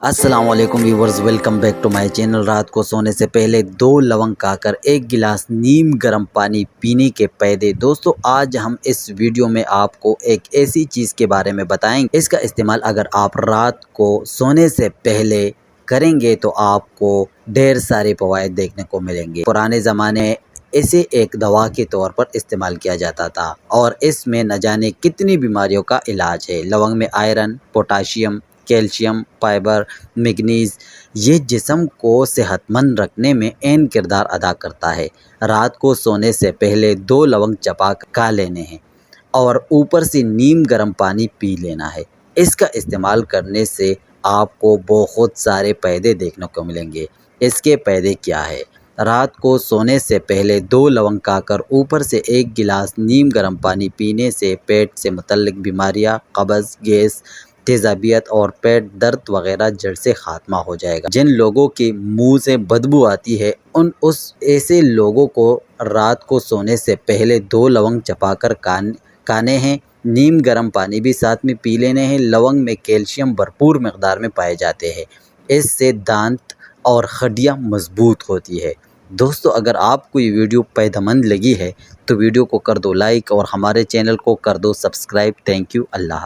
السلام علیکم viewers, welcome back to my channel. رات کو سونے سے پہلے 2 لونگ کھا کر 1 گلاس نیم گرم پانی پینے کے فائدے۔ دوستو آج ہم اس ویڈیو میں آپ کو ایک ایسی چیز کے بارے میں بتائیں گے، اس کا استعمال اگر آپ رات کو سونے سے پہلے کریں گے تو آپ کو ڈھیر سارے فوائد دیکھنے کو ملیں گے۔ پرانے زمانے اسے ایک دوا کے طور پر استعمال کیا جاتا تھا اور اس میں نہ جانے کتنی بیماریوں کا علاج ہے۔ لونگ میں iron, potassium, calcium, fibre, manganese یہ جسم کو صحت مند رکھنے میں اہم کردار ادا کرتا ہے۔ رات کو سونے سے پہلے 2 لونگ چبا کر کھا لینے ہیں اور اوپر سے نیم گرم پانی پی لینا ہے۔ اس کا استعمال کرنے سے آپ کو بہت سارے فائدے دیکھنے کو ملیں گے۔ اس کے فائدے کیا ہے؟ رات کو سونے سے پہلے 2 لونگ کھا کر اوپر سے 1 گلاس نیم گرم پانی پینے سے پیٹ سے متعلق بیماریاں، قبض، گیس، تیزابیت اور پیٹ درد وغیرہ جڑ سے خاتمہ ہو جائے گا۔ جن لوگوں کے منہ سے بدبو آتی ہے ایسے لوگوں کو رات کو سونے سے پہلے 2 لونگ چبا کر کھانے ہیں۔ نیم گرم پانی بھی ساتھ میں پی لینے ہیں۔ لونگ میں کیلشیم بھرپور مقدار میں پائے جاتے ہیں۔ اس سے دانت اور ہڈیاں مضبوط ہوتی ہے۔ دوستو اگر آپ کو یہ ویڈیو فائدہ مند لگی ہے تو ویڈیو کو کر دو لائک اور ہمارے چینل کو کر دو سبسکرائب۔ تھینک یو، اللہ حافظ۔